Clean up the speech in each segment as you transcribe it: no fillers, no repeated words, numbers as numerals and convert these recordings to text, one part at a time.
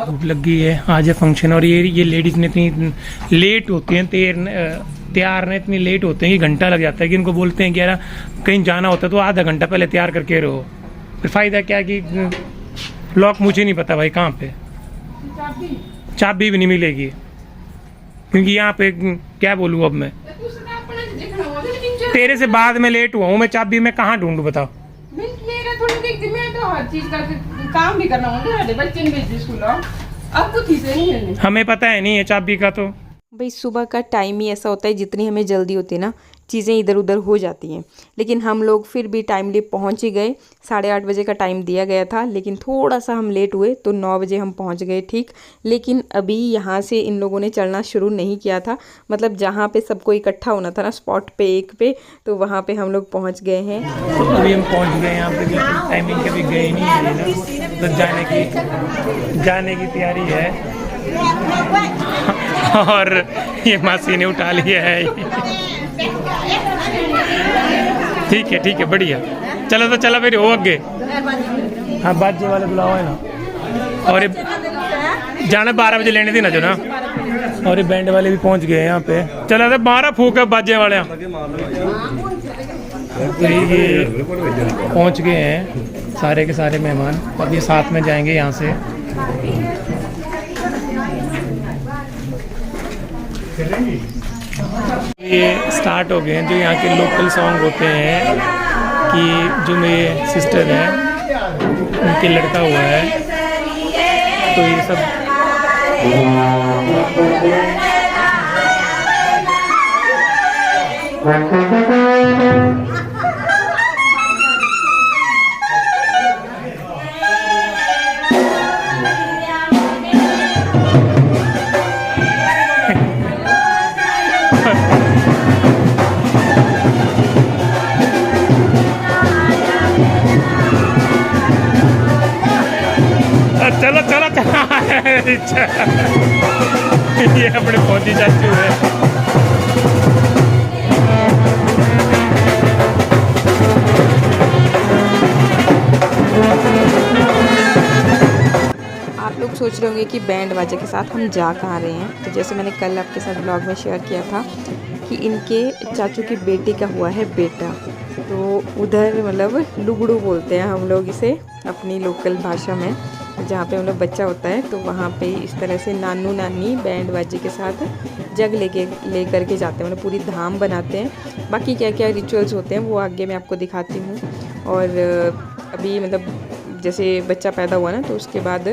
भूख लगी है, आज है फंक्शन। और ये लेडीज ने इतनी लेट होती हैं, तैयार ने इतनी लेट होते हैं कि घंटा लग जाता है। कि इनको बोलते हैं कि यार कहीं जाना होता है तो आधा घंटा पहले तैयार करके रहो। फिर फ़ायदा क्या कि लॉक मुझे नहीं पता भाई कहाँ पे, चाबी भी नहीं मिलेगी। क्योंकि यहाँ पे क्या बोलूँ अब मैं, तेरे से बाद में लेट हुआ हूँ मैं, चाबी मैं कहाँ ढूंढूं बताओ। मेरा थोड़ी देखती, मैं तो हर चीज का काम भी करना होगा, बच्चे भेज स्कूल अब कुछ ही से नहीं, हमें पता है नहीं है चाबी का। तो भाई सुबह का टाइम ही ऐसा होता है, जितनी हमें जल्दी होती है ना चीज़ें इधर उधर हो जाती हैं। लेकिन हम लोग फिर भी टाइमली पहुंच ही गए। 8:30 बजे का टाइम दिया गया था, लेकिन थोड़ा सा हम लेट हुए तो 9 बजे हम पहुंच गए ठीक। लेकिन अभी यहाँ से इन लोगों ने चलना शुरू नहीं किया था, मतलब जहाँ पे सबको इकट्ठा होना था ना स्पॉट पे एक पे, तो वहाँ पे हम लोग पहुँच गए हैं। तो अभी हम पहुँच गए यहाँ पे, टाइमिंग कभी गए नहीं है तो जाने की तैयारी है। और ये मासी ने उठा लिया है। ठीक है बढ़िया। चलो तो चला फिर हो आगे। हाँ बाजे वाले बुलाओ है ना। और जाना 12 बजे लेने देना जो ना। और ये बैंड वाले भी पहुंच गए यहाँ पे। चला तो 12 फूक है बाजे वाले। तो ये पहुंच गए हैं सारे के सारे मेहमान। अब ये साथ में जाएंगे यहाँ से। ये स्टार्ट हो गए हैं जो यहाँ के लोकल सॉन्ग होते हैं। कि जो मेरे सिस्टर हैं उनके लड़का हुआ है, तो ये सब चलो ये अपने फौजी चाचू है। आप लोग सोच रहे होंगे कि बैंड बाजे के साथ हम जा कहाँ रहे हैं। तो जैसे मैंने कल आपके साथ ब्लॉग में शेयर किया था कि इनके चाचू की बेटी का हुआ है बेटा, तो उधर मतलब लुगड़ू बोलते हैं हम लोग इसे अपनी लोकल भाषा में। जहाँ पे मतलब बच्चा होता है तो वहाँ पे इस तरह से नानू नानी बैंड बाजे के साथ जग ले करके जाते हैं, मतलब पूरी धाम बनाते हैं। बाकी क्या क्या रिचुअल्स होते हैं वो आगे मैं आपको दिखाती हूँ। और अभी मतलब जैसे बच्चा पैदा हुआ ना तो उसके बाद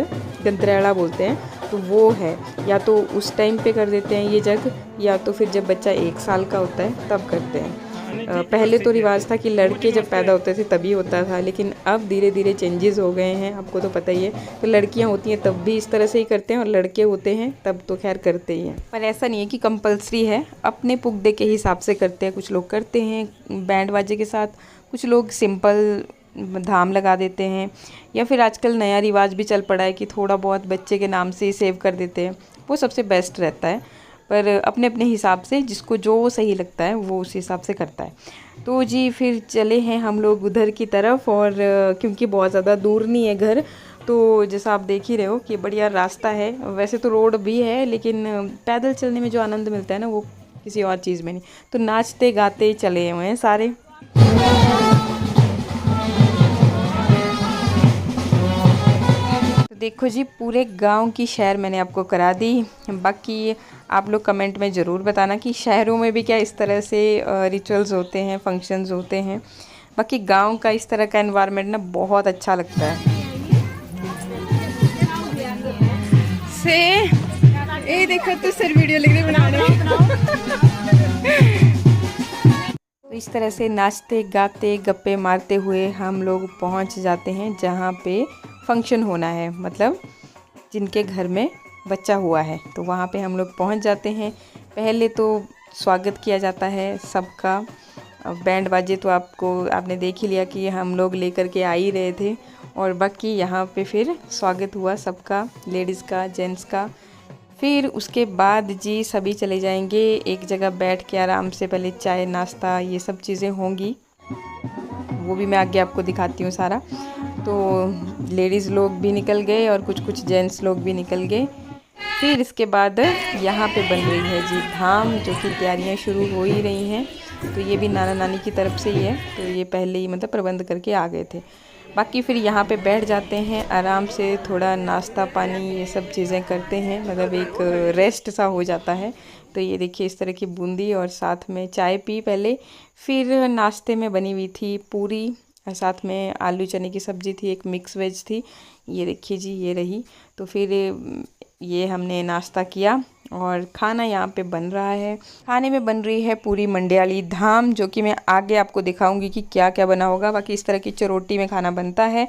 गंतरेड़ा बोलते हैं, तो वो है या तो उस टाइम पे कर देते हैं ये जग, या तो फिर जब बच्चा 1 साल का होता है तब करते हैं। पहले तो रिवाज था कि लड़के जब पैदा होते थे तभी होता था, लेकिन अब धीरे धीरे चेंजेस हो गए हैं, आपको तो पता ही है। तो लड़कियां होती हैं तब भी इस तरह से ही करते हैं, और लड़के होते हैं तब तो खैर करते ही हैं। पर ऐसा नहीं है कि कंपलसरी है, अपने पुगदे के हिसाब से करते हैं। कुछ लोग करते हैं बैंड बाजे के साथ, कुछ लोग सिंपल धाम लगा देते हैं, या फिर आजकल नया रिवाज भी चल पड़ा है कि थोड़ा बहुत बच्चे के नाम से ही सेव कर देते हैं। वो सबसे बेस्ट रहता है, पर अपने अपने हिसाब से जिसको जो सही लगता है वो उस हिसाब से करता है। तो जी फिर चले हैं हम लोग उधर की तरफ, और क्योंकि बहुत ज़्यादा दूर नहीं है घर, तो जैसा आप देख ही रहे हो कि बढ़िया रास्ता है। वैसे तो रोड भी है, लेकिन पैदल चलने में जो आनंद मिलता है ना वो किसी और चीज़ में नहीं। तो नाचते गाते चले हुए हैं सारे। देखो जी पूरे गांव की सैर मैंने आपको करा दी। बाकी आप लोग कमेंट में ज़रूर बताना कि शहरों में भी क्या इस तरह से रिचुअल्स होते हैं, फंक्शंस होते हैं। बाकी गांव का इस तरह का एनवायरनमेंट ना बहुत अच्छा लगता है। से ये देखो तो सर वीडियो लग रही बनाने। तो इस तरह से नाचते गाते गप्पे मारते हुए हम लोग पहुंच जाते हैं जहां पे फंक्शन होना है, मतलब जिनके घर में बच्चा हुआ है, तो वहाँ पे हम लोग पहुँच जाते हैं। पहले तो स्वागत किया जाता है सबका। बैंड बाजे तो आपने देख ही लिया कि हम लोग लेकर के आ ही रहे थे, और बाकी यहाँ पे फिर स्वागत हुआ सबका, लेडीज़ का जेंट्स का। फिर उसके बाद जी सभी चले जाएंगे एक जगह बैठ के आराम से, पहले चाय नाश्ता ये सब चीज़ें होंगी, वो भी मैं आगे आपको दिखाती हूँ सारा। तो लेडीज़ लोग भी निकल गए और कुछ जेंट्स लोग भी निकल गए। फिर इसके बाद यहाँ पे बन रही है जी धाम, जो कि तैयारियाँ शुरू हो ही रही हैं। तो ये भी नाना नानी की तरफ से ही है, तो ये पहले ही मतलब प्रबंध करके आ गए थे। बाकी फिर यहाँ पे बैठ जाते हैं आराम से, थोड़ा नाश्ता पानी ये सब चीज़ें करते हैं, मतलब एक रेस्ट सा हो जाता है। तो ये देखिए इस तरह की बूंदी और साथ में चाय पी पहले, फिर नाश्ते में बनी हुई थी पूरी और साथ में आलू चने की सब्ज़ी थी, एक मिक्स वेज थी। ये देखिए जी ये रही। तो फिर ये हमने नाश्ता किया और खाना यहाँ पे बन रहा है। खाने में बन रही है पूरी मंडियाली धाम, जो कि मैं आगे आपको दिखाऊंगी कि क्या क्या बना होगा। बाकी इस तरह की चरोटी में खाना बनता है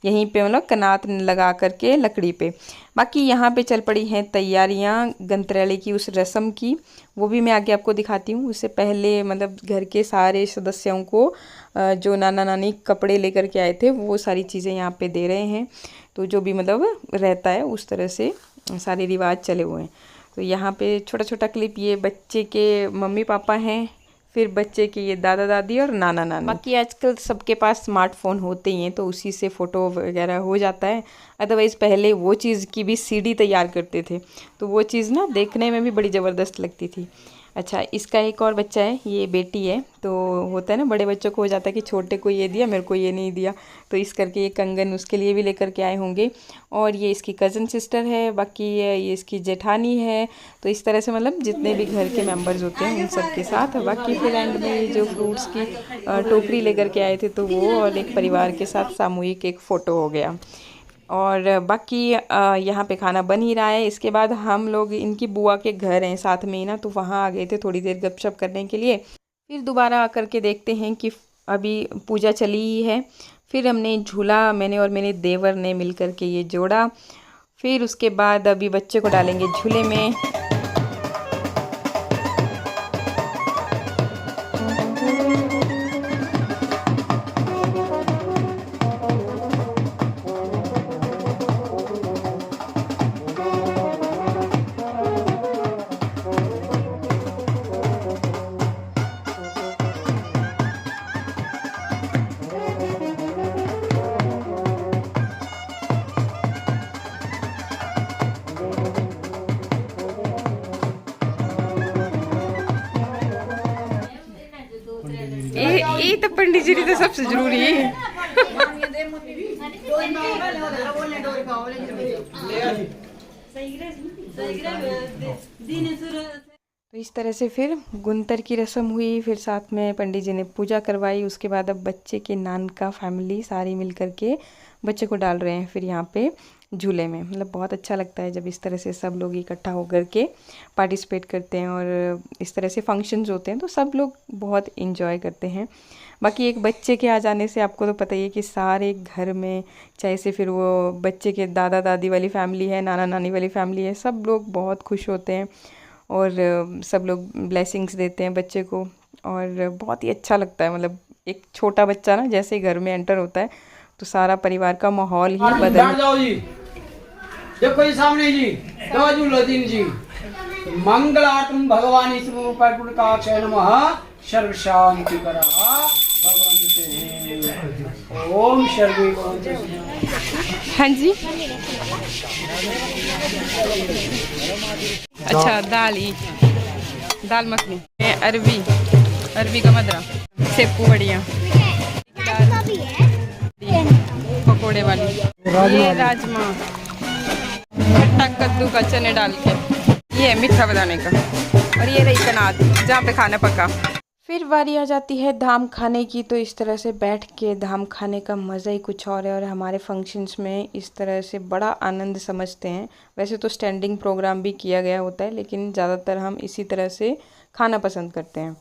यहीं पे, मतलब कनात लगा करके लकड़ी पे। बाकी यहाँ पे चल पड़ी हैं तैयारियाँ गंतरेले की उस रस्म की, वो भी मैं आगे आपको दिखाती हूँ। उससे पहले मतलब घर के सारे सदस्यों को जो नाना नानी कपड़े लेकर के आए थे वो सारी चीज़ें यहाँ पे दे रहे हैं। तो जो भी मतलब रहता है उस तरह से सारे रिवाज चले हुए हैं। तो यहाँ पे छोटा छोटा क्लिप, ये बच्चे के मम्मी पापा हैं, फिर बच्चे के ये दादा दादी और नाना नानी। बाकी आजकल सबके पास स्मार्टफोन होते ही हैं, तो उसी से फ़ोटो वगैरह हो जाता है। अदरवाइज़ पहले वो चीज़ की भी सीडी तैयार करते थे, तो वो चीज़ ना देखने में भी बड़ी ज़बरदस्त लगती थी। अच्छा, इसका एक और बच्चा है, ये बेटी है। तो होता है ना बड़े बच्चों को हो जाता है कि छोटे को ये दिया मेरे को ये नहीं दिया, तो इस करके ये कंगन उसके लिए भी लेकर के आए होंगे। और ये इसकी कज़न सिस्टर है, बाकी ये इसकी जेठानी है। तो इस तरह से मतलब जितने भी घर के मेंबर्स होते हैं उन सब के साथ। बाकी फिर एंड में जो फ्रूट्स की टोकरी लेकर के आए थे तो वो, और एक परिवार के साथ सामूहिक एक फ़ोटो हो गया। और बाकी यहाँ पे खाना बन ही रहा है। इसके बाद हम लोग, इनकी बुआ के घर हैं साथ में ही ना, तो वहाँ आ गए थे थोड़ी देर गपशप करने के लिए। फिर दोबारा आकर के देखते हैं कि अभी पूजा चली ही है। फिर हमने झूला, मैंने और मेरे देवर ने मिल कर के ये जोड़ा। फिर उसके बाद अभी बच्चे को डालेंगे झूले में। ये तो पंडित जी तो सबसे जरूरी है। तो इस तरह से फिर गुंतर की रस्म हुई, फिर साथ में पंडित जी ने पूजा करवाई। उसके बाद अब बच्चे के नान का फैमिली सारी मिल करके बच्चे को डाल रहे हैं फिर यहाँ पे झूले में। मतलब बहुत अच्छा लगता है जब इस तरह से सब लोग इकट्ठा होकर के पार्टिसिपेट करते हैं और इस तरह से फंक्शंस होते हैं, तो सब लोग बहुत इंजॉय करते हैं। बाकी एक बच्चे के आ जाने से आपको तो पता ही है कि सारे घर में, चाहे से फिर वो बच्चे के दादा दादी वाली फैमिली है, नाना नानी वाली फैमिली है, सब लोग बहुत खुश होते हैं और सब लोग ब्लेसिंग्स देते हैं बच्चे को और बहुत ही अच्छा लगता है। मतलब एक छोटा बच्चा ना जैसे ही घर में एंटर होता है तो सारा परिवार का माहौल ही बदल जाओ जी। देखो ये सामने जी जी मंगलात्म भगवान विष्णु का नमः सर्व शांति करा भगवान ओम सर्वे। हाँ जी, अच्छा दाल मखनी, अरबी का मदरा, सेपू बढ़िया, पकोड़े वाली, ये राजमा, खट्टा कद्दू का चने डाल के, ये मीठा बनाने का, और ये रही कनात जहाँ पे खाना पका। फिर बारी आ जाती है धाम खाने की। तो इस तरह से बैठ के धाम खाने का मज़ा ही कुछ और है और हमारे फंक्शंस में इस तरह से बड़ा आनंद समझते हैं। वैसे तो स्टैंडिंग प्रोग्राम भी किया गया होता है, लेकिन ज़्यादातर हम इसी तरह से खाना पसंद करते हैं।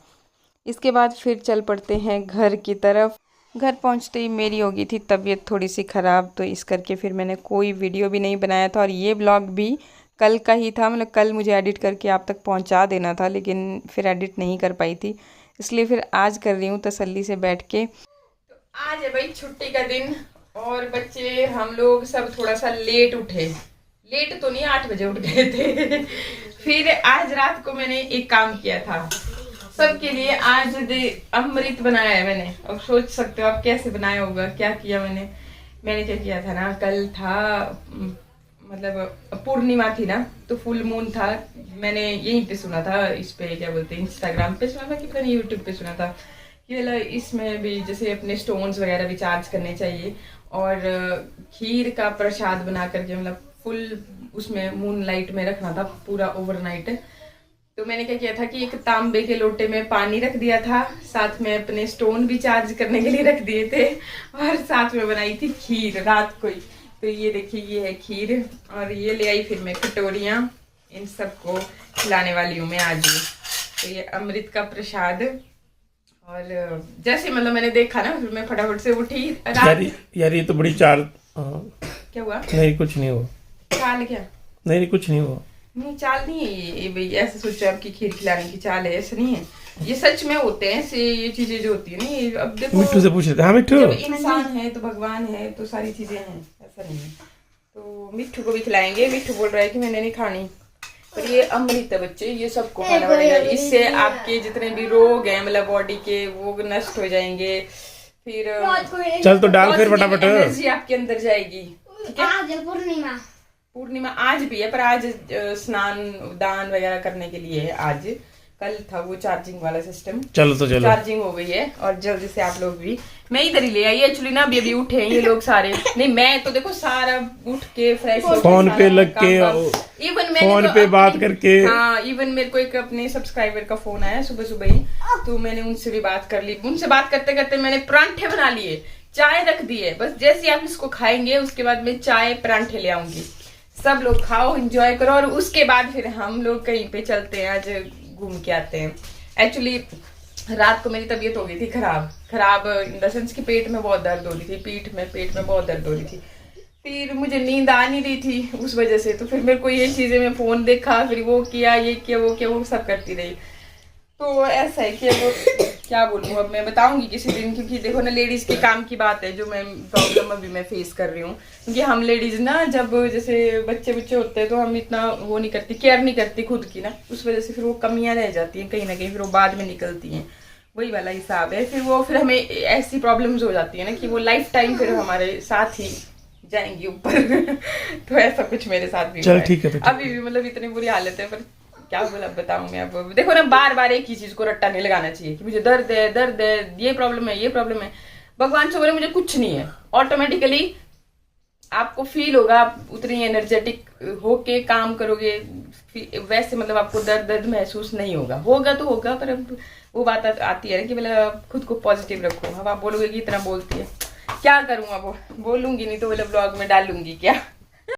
इसके बाद फिर चल पड़ते हैं घर की तरफ। घर पहुंचते ही मेरी हो गई थी तबीयत थोड़ी सी ख़राब, तो इस करके फिर मैंने कोई वीडियो भी नहीं बनाया था और ये ब्लॉग भी कल का ही था। मतलब कल मुझे एडिट करके आप तक पहुंचा देना था, लेकिन फिर एडिट नहीं कर पाई थी, इसलिए फिर आज कर रही हूँ तसल्ली से बैठ के। तो आज है भाई छुट्टी का दिन और बच्चे हम लोग सब थोड़ा सा लेट उठे। लेट तो नहीं, 8 बजे उठ गए थे। फिर आज रात को मैंने एक काम किया था सबके लिए। आज अमृत बनाया है मैंने, अब सोच सकते हो आप कैसे बनाया होगा, क्या किया मैंने। मैंने क्या किया था ना, कल था मतलब पूर्णिमा थी ना, तो फुल मून था। मैंने यहीं पे सुना था, इस पे क्या बोलते हैं, इंस्टाग्राम पे सुना था कि पता नहीं यूट्यूब पे सुना था कि मतलब इसमें भी जैसे अपने स्टोन्स वगैरह भी चार्ज करने चाहिए, और खीर का प्रसाद बना करके मतलब फुल उसमें मून लाइट में रखना था पूरा ओवरनाइट। तो मैंने क्या किया था कि एक तांबे के लोटे में पानी रख दिया था, साथ में अपने स्टोन भी चार्ज करने के लिए रख दिए थे, और साथ में बनाई थी खीर रात को ही। तो ये देखिए, ये है खीर, और ये ले आई फिर मैं कटोरियाँ, इन सबको खिलाने वाली हूँ मैं आज। तो ये अमृत का प्रसाद, और जैसे मतलब मैंने देखा ना, फिर मैं फटाफट से उठी। यार ये तो बड़ी चाल। क्या हुआ? नहीं कुछ नहीं हुआ। चाल क्या? नहीं कुछ नहीं हुआ। नहीं चाल नहीं है ये भाई, ऐसे सोचो आपकी खीर खिलाने की चाल है, ऐसा नहीं है। ये सच में होते हैं ऐसे, ये चीजें जो होती है ना, ये अब देखो मिट्टू से पूछ लेते। हाँ मिट्टू, जब इंसान है तो भगवान है, तो सारी चीजें हैं, ऐसा नहीं है। तो मिट्टू को भी खिलाएंगे। मिट्टू बोल रहा है कि मैंने नहीं खानी, पर ये अमृत है बच्चे, ये सबको खाना पड़ेगा। इससे आपके जितने भी रोग हैं मतलब बॉडी के, वो नष्ट हो जाएंगे। फिर चल तो डाल फिर फटाफट। एनर्जी आपके अंदर जाएगी। ठीक है, आज पूर्णिमा आज भी है, पर आज स्नान दान वगैरह करने के लिए है आज। कल था वो चार्जिंग वाला सिस्टम। चलो तो चलो, चार्जिंग हो गई है, और जल्दी से आप लोग भी, मैं इधर ही ले आई एक्चुअली ना, अभी उठे हैं ये लोग सारे। नहीं मैं तो देखो सारा उठ के फ्रेश फोन पे लग के, इवन फोन पे बात करके। हाँ, इवन मेरे को एक अपने सब्सक्राइबर का फोन आया सुबह सुबह ही, तो मैंने उनसे भी बात कर ली। उनसे बात करते करते मैंने परांठे बना लिए, चाय रख दी है, बस जैसे आप इसको खाएंगे उसके बाद मैं चाय परांठे ले आऊंगी। सब लोग खाओ, एंजॉय करो, और उसके बाद फिर हम लोग कहीं पे चलते हैं, आज घूम के आते हैं। एक्चुअली रात को मेरी तबीयत हो गई थी खराब इन द सेंस कि पेट में बहुत दर्द हो रही थी, पेट में बहुत दर्द हो रही थी। फिर मुझे नींद आ नहीं रही थी उस वजह से, तो फिर मेरे को ये चीजें, मैं फोन देखा, फिर वो किया, ये किया, वो किया, वो सब करती रही। तो ऐसा है कि वो क्या बोलूँ, अब मैं बताऊंगी किसी दिन, क्योंकि देखो ना लेडीज के काम की बात है, जो मैं प्रॉब्लम अभी मैं फेस कर रही हूँ। क्योंकि हम लेडीज ना, जब जैसे बच्चे होते हैं तो हम इतना वो नहीं करती, केयर नहीं करती खुद की ना, उस वजह से फिर वो कमियां रह जाती हैं कहीं ना कहीं, फिर वो बाद में निकलती हैं। वही वाला हिसाब है, फिर हमें ऐसी प्रॉब्लम्स हो जाती है ना कि वो लाइफ टाइम फिर हमारे साथ ही जाएंगी ऊपर। तो ऐसा कुछ मेरे साथ भी चल ठीक है। अभी भी मतलब इतनी बुरी हालत है, पर क्या बोला बताऊं मैं। अब देखो ना, बार बार एक ही चीज को रट्टा नहीं लगाना चाहिए कि मुझे दर्द है, ये प्रॉब्लम है। भगवान से बोले मुझे कुछ नहीं है, ऑटोमेटिकली आपको फील होगा, आप उतनी एनर्जेटिक होके काम करोगे, वैसे मतलब आपको दर्द महसूस नहीं होगा तो होगा। पर अब वो बात आती है कि मतलब खुद को पॉजिटिव रखो। अब आप बोलोगे कि इतना बोलती है, क्या करूँ, अब बोलूंगी नहीं तो मतलब ब्लॉग में डालूंगी क्या।